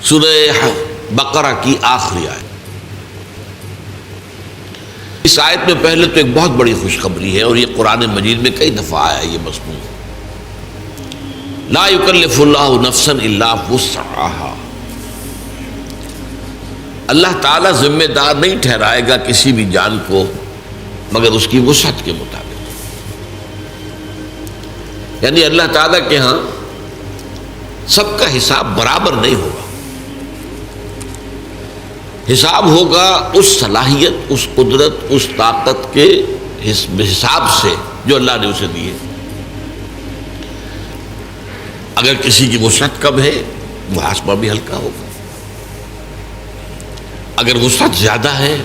سورہ بقرہ کی آخری آیت۔ اس آیت میں پہلے تو ایک بہت بڑی خوشخبری ہے، اور یہ قرآن مجید میں کئی دفعہ آیا ہے یہ مضمون۔ لا یکلف اللہ نفسا الا وسعها، اللہ تعالیٰ ذمہ دار نہیں ٹھہرائے گا کسی بھی جان کو مگر اس کی وسعت کے مطابق۔ یعنی اللہ تعالیٰ کے ہاں سب کا حساب برابر نہیں ہوگا، حساب ہوگا اس صلاحیت، اس قدرت، اس طاقت کے حساب سے جو اللہ نے اسے دی ہے۔ اگر کسی کی وسعت کم ہے محاسبہ بھی ہلکا ہوگا، اگر وسعت زیادہ ہے،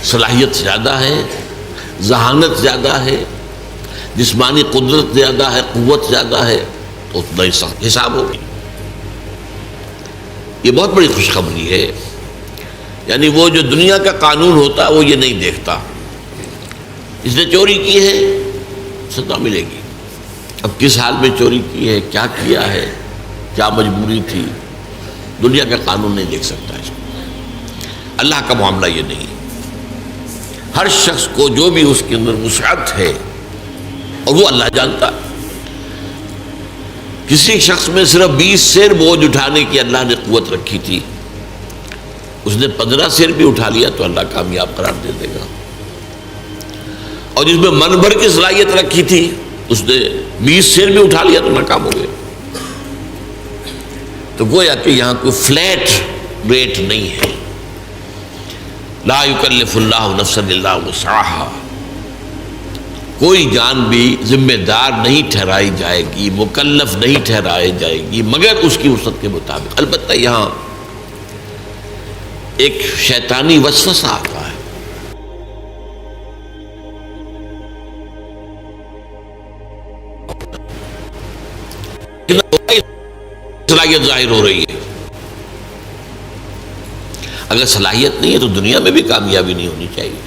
صلاحیت زیادہ ہے، ذہانت زیادہ ہے، جسمانی قدرت زیادہ ہے، قوت زیادہ ہے، تو اتنا ہی سخت حساب ہوگی۔ یہ بہت بڑی خوشخبری ہے۔ یعنی وہ جو دنیا کا قانون ہوتا ہے وہ یہ نہیں دیکھتا، اس نے چوری کی ہے سزا ملے گی، اب کس حال میں چوری کی ہے، کیا کیا ہے، کیا مجبوری تھی، دنیا کا قانون نہیں دیکھ سکتا اس کو۔ اللہ کا معاملہ یہ نہیں ہے، ہر شخص کو جو بھی اس کے اندر وسعت ہے اور وہ اللہ جانتا ہے۔ کسی شخص میں صرف 20 سیر بوجھ اٹھانے کی اللہ نے قوت رکھی تھی، اس نے 15 سیر بھی اٹھا لیا تو اللہ کامیاب قرار دے دے گا، اور جس میں من بھر کی صلاحیت رکھی تھی اس نے 20 سیر بھی اٹھا لیا تو ناکام ہو گیا۔ تو گویا کہ یہاں کوئی فلیٹ ریٹ نہیں ہے۔ لا یکلف اللہ نفسا الا وسعها، کوئی جان بھی ذمہ دار نہیں ٹھہرائی جائے گی، مکلف نہیں ٹھہرائی جائے گی مگر اس کی وسعت کے مطابق۔ البتہ یہاں ایک شیطانی وسوسہ آتا ہے، صلاحیت ظاہر ہو رہی ہے۔ اگر صلاحیت نہیں ہے تو دنیا میں بھی کامیابی نہیں ہونی چاہیے۔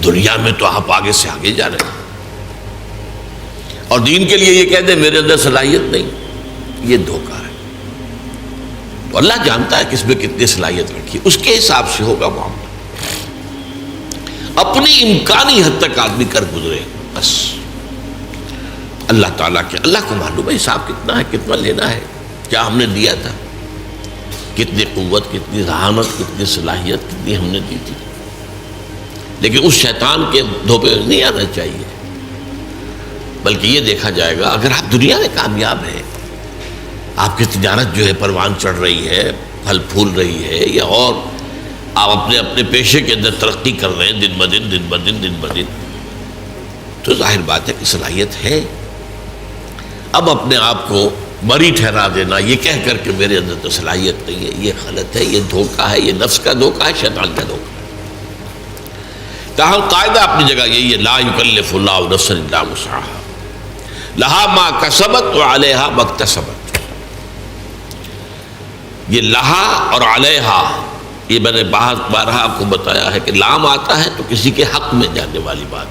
دنیا میں تو آپ آگے سے آگے جا رہے ہیں، اور دین کے لیے یہ کہہ دیں میرے اندر صلاحیت نہیں، یہ دھوکہ ہے۔ تو اللہ جانتا ہے کس میں کتنی صلاحیت رکھی، اس کے حساب سے ہوگا معاملہ۔ اپنی امکانی حد تک آدمی کر گزرے بس، اللہ تعالیٰ کے اللہ کو معلوم ہے حساب کتنا ہے، کتنا لینا ہے، کیا ہم نے دیا تھا، کتنی قوت، کتنی ذہانت، کتنی صلاحیت کتنی ہم نے دی تھی۔ لیکن اس شیطان کے دھوپے نہیں آنا چاہیے، بلکہ یہ دیکھا جائے گا اگر آپ دنیا میں کامیاب ہیں، آپ کی تجارت جو ہے پروان چڑھ رہی ہے، پھل پھول رہی ہے، یا اور آپ اپنے پیشے کے اندر ترقی کر رہے ہیں دن بدن، تو ظاہر بات ہے کہ صلاحیت ہے۔ اب اپنے آپ کو بری ٹھہرا دینا یہ کہہ کر کے میرے اندر تو صلاحیت نہیں ہے، یہ غلط ہے، یہ دھوکہ ہے، یہ نفس کا دھوکہ ہے، شیطان کا دھوکہ ہے۔ تاہم قاعدہ اپنی جگہ یہی ہے، لا یکلف اللہ نفسا الا وسعها لہا ما کسبت وعلیہا ما اکتسبت۔ یہ لہا اور علیہا، یہ میں نے بارہا آپ کو بتایا ہے کہ لام آتا ہے تو کسی کے حق میں جانے والی بات،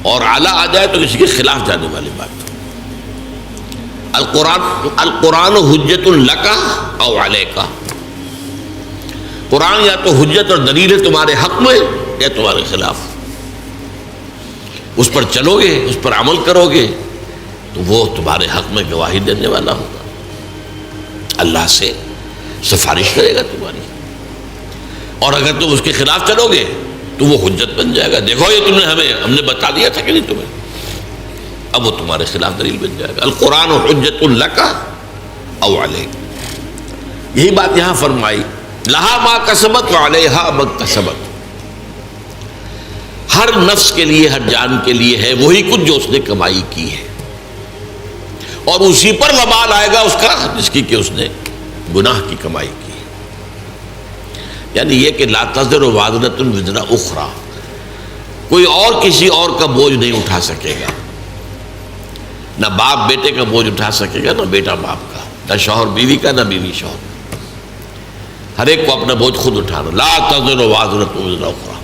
اور علی آ جائے تو کسی کے خلاف جانے والی بات۔ القرآن حجت لک او علیک، قرآن یا تو حجت اور دلیل ہے تمہارے حق میں یا تمہارے خلاف، اس پر چلو گے، اس پر عمل کرو گے تو وہ تمہارے حق میں گواہی دینے والا ہوگا، اللہ سے سفارش کرے گا تمہاری، اور اگر تم اس کے خلاف چلو گے تو وہ حجت بن جائے گا، دیکھو یہ ہم نے بتا دیا تھا کہ نہیں تمہیں، اب وہ تمہارے خلاف دلیل بن جائے گا۔ القرآن حجت لک او علیک، یہی بات یہاں فرمائی، لہا ما کسبت وعلیہا ما اکتسبت۔ ہر نفس کے لیے، ہر جان کے لیے ہے وہی کچھ جو اس نے کمائی کی ہے، اور اسی پر وبال آئے گا اس کا جس کی کہ اس نے گناہ کی کمائی کی۔ یعنی یہ کہ لا تزر وازرۃ وزر اخری، کوئی اور کسی اور کا بوجھ نہیں اٹھا سکے گا، نہ باپ بیٹے کا بوجھ اٹھا سکے گا، نہ بیٹا باپ کا، نہ شوہر بیوی کا، نہ بیوی شوہر۔ ہر ایک کو اپنا بوجھ خود اٹھانا، لا تزر وازرۃ وزر اخری۔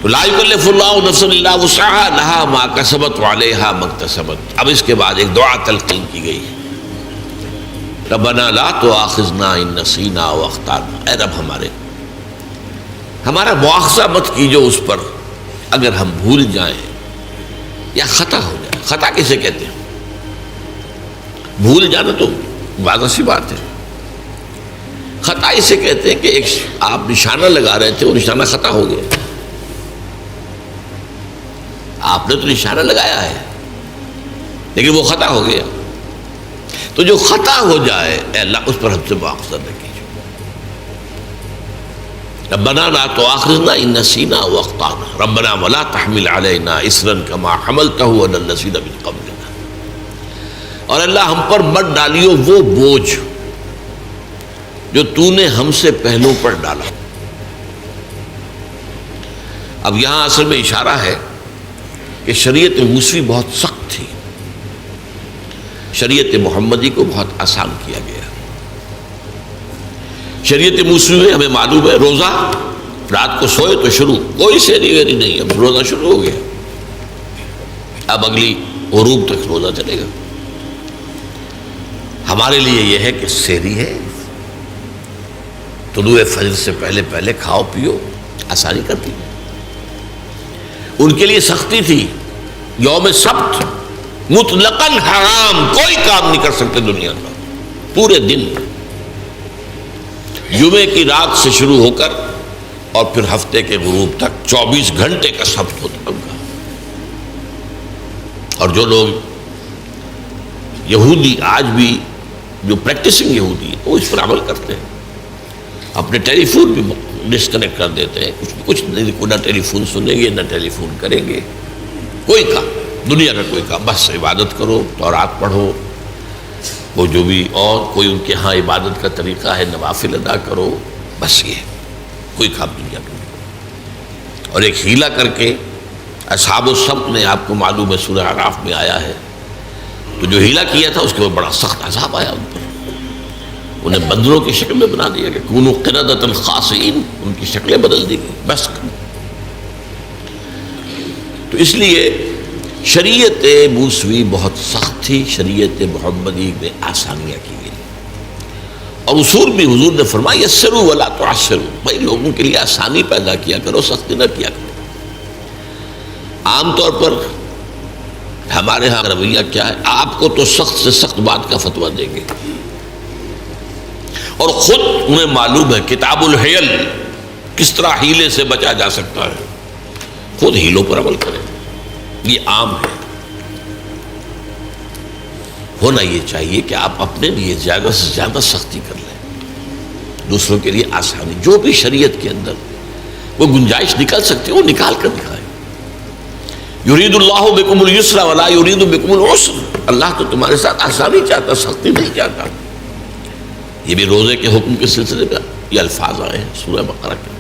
تو لا یکلف اللہ نفسا الا وسعها لها ما کسبت وعلیہا ما اکتسبت. اب اس کے بعد ایک دعا تلقین کی گئی ہے، ربنا لا تؤاخذنا ان نسینا او اخطانا. اے رب ہمارا مواخذہ مت کیجو اس پر اگر ہم بھول جائیں یا خطا ہو جائے. خطا کسے کہتے ہیں؟ بھول جانا تو واضح سی بات ہے. خطا اسے کہتے ہیں کہ ایک آپ نشانہ لگا رہے تھے، وہ نشانہ خطا ہو گیا. آپ نے تو نشانہ لگایا ہے لیکن وہ خطا ہو گیا. تو جو خطا ہو جائے اے اللہ اس پر ہم سے مواخذہ نہ کیجیے. ربنا لا تؤاخذنا ان نسینا او اخطانا ربنا ولا تحمل علینا اصرا کما حملته على الذین من قبلنا. اور اللہ ہم پر مت ڈالیو وہ بوجھ جو تو نے ہم سے پہلوں پر ڈالا. اب یہاں اصل میں اشارہ ہے کہ شریعت موسوی بہت سخت تھی، شریعت محمدی کو بہت آسان کیا گیا. شریعت موسوی میں ہمیں معلوم ہے روزہ رات کو سوئے تو شروع، کوئی سحری ویری نہیں، اب روزہ شروع ہو گیا، اب اگلی غروب تک روزہ چلے گا. ہمارے لیے یہ ہے کہ سحری ہے، طلوع فجر سے پہلے پہلے کھاؤ پیو، آسانی کرتی. ان کے لیے سختی تھی، یوم سبت مطلقاً حرام، کوئی کام نہیں کر سکتے دنیا کا پورے دن. جمعے کی رات سے شروع ہو کر اور پھر ہفتے کے غروب تک 24 گھنٹے کا سبت ہوتا ہے. اور جو لوگ یہودی آج بھی جو پریکٹسنگ یہودی وہ اس پر عمل کرتے ہیں، اپنے ٹیلی فون بھی ڈسکنیکٹ کر دیتے ہیں، کچھ نہ ٹیلی فون سنیں گے نہ ٹیلی فون کریں گے، کوئی کام دنیا کا کوئی کام، بس عبادت کرو، تورات پڑھو، وہ جو بھی اور کوئی ان کے ہاں عبادت کا طریقہ ہے نوافل ادا کرو، بس یہ کوئی کام دنیا کا نہیں. اور ایک ہیلا کر کے اصحاب السبت نے، آپ کو معلوم ہے سورہ اعراف میں آیا ہے، تو جو ہیلا کیا تھا اس کے بعد بڑا سخت عذاب آیا ان پر. انہیں بندروں کی شکل میں بنا دیا کہ کونوا قردۃ خاسئین، ان کی شکلیں بدل دی گئی. بس تو اس لیے شریعت موسوی بہت سخت تھی، شریعت محمدی میں آسانیاں کی گئی. اور اصول بھی حضور نے فرمایا یسروا ولا تعسروا، بھائی لوگوں کے لیے آسانی پیدا کیا کرو، سختی نہ کیا کرو. عام طور پر ہمارے ہاں رویہ کیا ہے، آپ کو تو سخت سے سخت بات کا فتویٰ دیں گے، اور خود انہیں معلوم ہے کتاب الحیل کس طرح ہیلے سے بچا جا سکتا ہے، خود ہیلوں پر عمل کریں. یہ عام ہے. ہونا یہ چاہیے کہ آپ اپنے لیے زیادہ سے زیادہ سختی کر لیں، دوسروں کے لیے آسانی، جو بھی شریعت کے اندر وہ گنجائش نکل سکتی ہے وہ نکال کر دکھائیں. یرید اللہ بکم الیسر ولا یرید بکم العسر، اللہ تو تمہارے ساتھ آسانی چاہتا، سختی نہیں چاہتا. یہ بھی روزے کے حکم کے سلسلے میں یہ الفاظ آئے ہیں سورہ بقرہ کے.